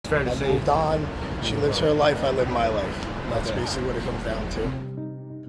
Fair to I say. moved on. She lives her life. I live my life. That's basically what it comes down to.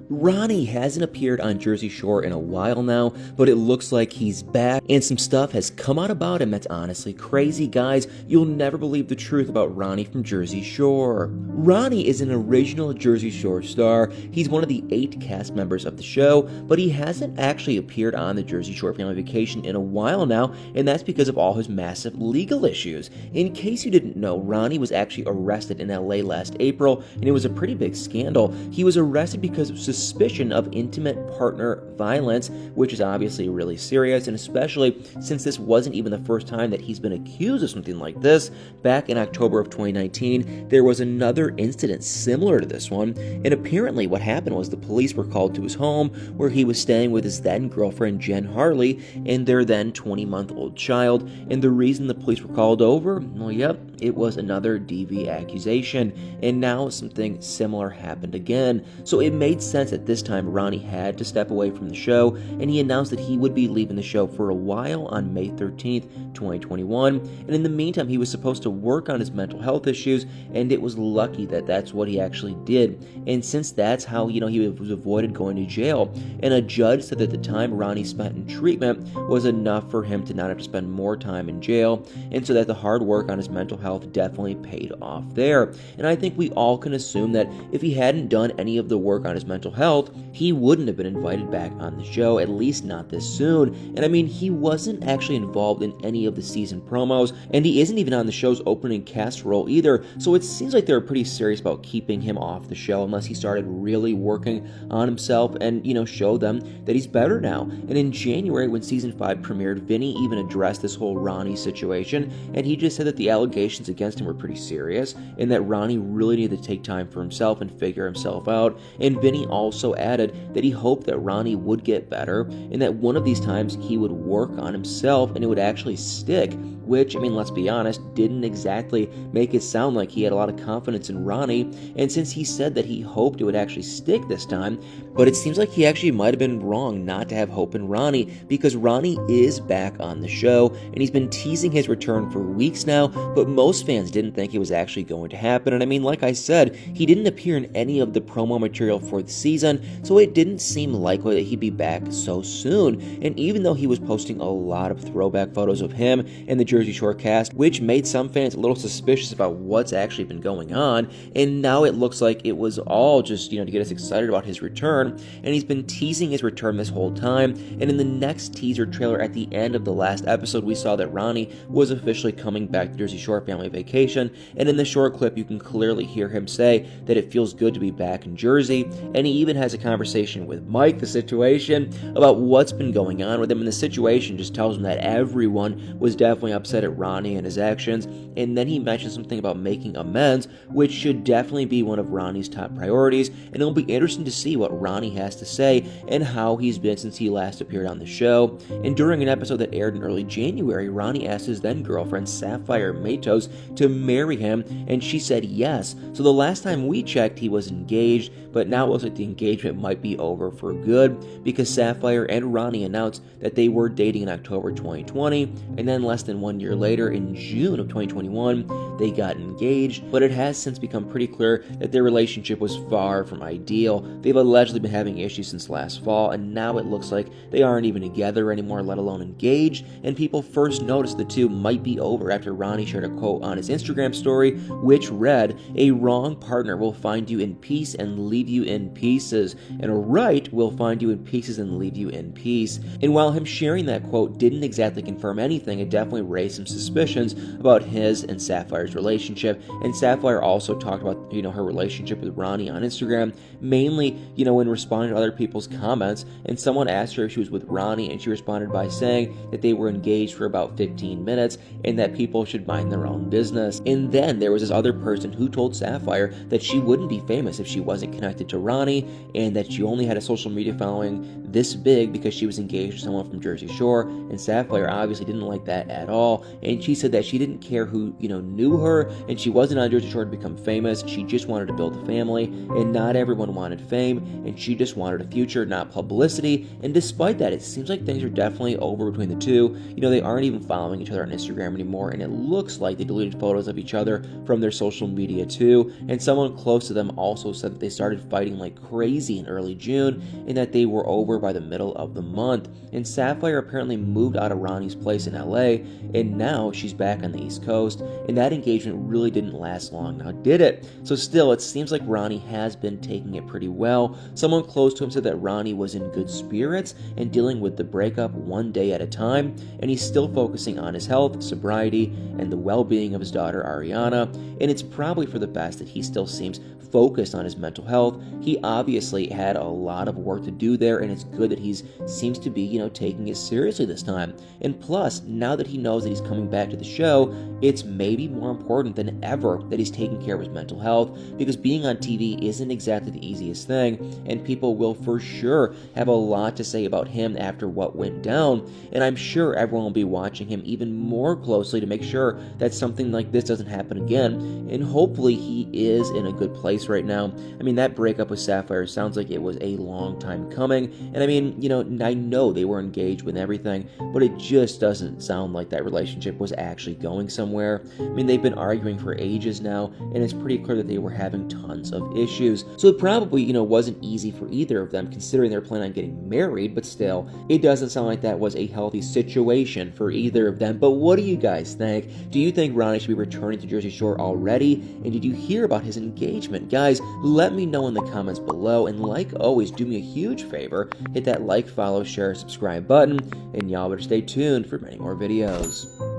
Ronnie hasn't appeared on Jersey Shore in a while now, but it looks like he's back, and some stuff has come out about him that's honestly crazy, guys. You'll never believe the truth about Ronnie from Jersey Shore. Ronnie is an original Jersey Shore star. He's one of the 8 cast members of the show, but he hasn't actually appeared on the Jersey Shore Family Vacation in a while now, and that's because of all his massive legal issues. In case you didn't know, Ronnie was actually arrested in LA last April, and it was a pretty big scandal. He was arrested because of suspicion of intimate partner violence, which is obviously really serious, and especially since this wasn't even the first time that he's been accused of something like this. Back in October of 2019, there was another incident similar to this one, and apparently what happened was the police were called to his home where he was staying with his then girlfriend Jen Harley and their then 20-month-old child, and the reason the police were called over, well, yep, it was another DV accusation, and now something similar happened again. So it made sense at this time Ronnie had to step away from the show, and he announced that he would be leaving the show for a while on May 13th, 2021, and in the meantime he was supposed to work on his mental health issues, and it was lucky that that's what he actually did. And since that's how, he was avoided going to jail, and a judge said that the time Ronnie spent in treatment was enough for him to not have to spend more time in jail, and so that the hard work on his mental health definitely paid off there. And I think we all can assume that if he hadn't done any of the work on his mental health, he wouldn't have been invited back on the show, at least not this soon. And I mean, he wasn't actually involved in any of the season promos, and he isn't even on the show's opening cast role either, so it seems like they were pretty serious about keeping him off the show unless he started really working on himself and, show them that he's better now. And in January, when season 5 premiered, Vinny even addressed this whole Ronnie situation, and he just said that the allegations against him were pretty serious, and that Ronnie really needed to take time for himself and figure himself out. And Vinny also added that he hoped that Ronnie would get better, and that one of these times he would work on himself and it would actually stick, which, I mean, let's be honest, didn't exactly make it sound like he had a lot of confidence in Ronnie. And since he said that he hoped it would actually stick this time, but it seems like he actually might have been wrong not to have hope in Ronnie, because Ronnie is back on the show, and he's been teasing his return for weeks now, but most fans didn't think it was actually going to happen. And I mean, like I said, he didn't appear in any of the promo material for the season, so it didn't seem likely that he'd be back so soon. And even though he was posting a lot of throwback photos of him and the Jersey Shore cast, which made some fans a little suspicious about what's actually been going on, and now it looks like it was all just, to get us excited about his return, and he's been teasing his return this whole time. And in the next teaser trailer at the end of the last episode, we saw that Ronnie was officially coming back to Jersey Shore Family Vacation, and in the short clip you can clearly hear him say that it feels good to be back in Jersey, and he even has a conversation with Mike, the situation, about what's been going on with him, and the situation just tells him that everyone was definitely upset at Ronnie and his actions. And then he mentions something about making amends, which should definitely be one of Ronnie's top priorities, and it'll be interesting to see what Ronnie has to say and how he's been since he last appeared on the show. And during an episode that aired in early January, Ronnie asked his then girlfriend Sapphire Matos to marry him, and she said yes. So the last time we checked, he was engaged, but now it looks like the engagement might be over for good, because Sapphire and Ronnie announced that they were dating in October 2020, and then less than 1 year later, in June of 2021, they got engaged. But it has since become pretty clear that their relationship was far from ideal. They've allegedly been having issues since last fall, and now it looks like they aren't even together anymore, let alone engaged. And people first noticed the two might be over after Ronnie shared a quote on his Instagram story, which read, "A wrong partner will find you in peace and leave you in pieces, and a right will find you in pieces and leave you in peace." And while him sharing that quote didn't exactly confirm anything, it definitely raised some suspicions about his and Sapphire's relationship. And Sapphire also talked about, her relationship with Ronnie on Instagram, mainly, when responding to other people's comments. And someone asked her if she was with Ronnie, and she responded by saying that they were engaged for about 15 minutes and that people should mind their own business. And then there was this other person who told Sapphire that she wouldn't be famous if she wasn't connected to Ronnie, and that she only had a social media following this big because she was engaged to someone from Jersey Shore. And Sapphire obviously didn't like that at all, and she said that she didn't care who knew her, and she wasn't on Jersey Shore to become famous. She just wanted to build a family, and not everyone wanted fame, and she just wanted a future, not publicity, and despite that, it seems like things are definitely over between the two. You know, they aren't even following each other on Instagram anymore, and it looks like they deleted photos of each other from their social media too, and someone close to them also said that they started fighting like crazy in early June, and that they were over by the middle of the month. And Sapphire apparently moved out of Ronnie's place in LA, and now she's back on the East Coast, and that engagement really didn't last long, now did it? So still, it seems like Ronnie has been taking it pretty well. Someone close to him said that Ronnie was in good spirits and dealing with the breakup one day at a time, and he's still focusing on his health, sobriety, and the well-being of his daughter Ariana, and it's probably for the best that he still seems focused on his mental health. He obviously had a lot of work to do there, and it's good that he seems to be, you know, taking it seriously this time. And plus, now that he knows that he's coming back to the show, it's maybe more important than ever that he's taking care of his mental health, because being on TV isn't exactly the easiest thing, and people will for sure have a lot to say about him after what went down, and I'm sure everyone will be watching him even more closely to make sure that something like this doesn't happen again, and hopefully he is in a good place right now. I mean, that breakup with Sapphire sounds like it was a long time coming, and I mean, you know, I know they were engaged with everything, but it just doesn't sound like that relationship was actually going somewhere. I mean, they've been arguing for ages now, and it's pretty clear that they were having tons of issues, so it probably, you know, wasn't easy for either of them, considering they're planning on getting married, but still, it doesn't sound like that was a healthy situation for either of them. But what do you guys think? Do you think Ronnie should be returning to Jersey Shore already? And did you hear about his engagement? Guys, let me know in the comments below, and like always, do me a huge favor, hit that like, follow, share, subscribe button, and y'all better stay tuned for many more videos.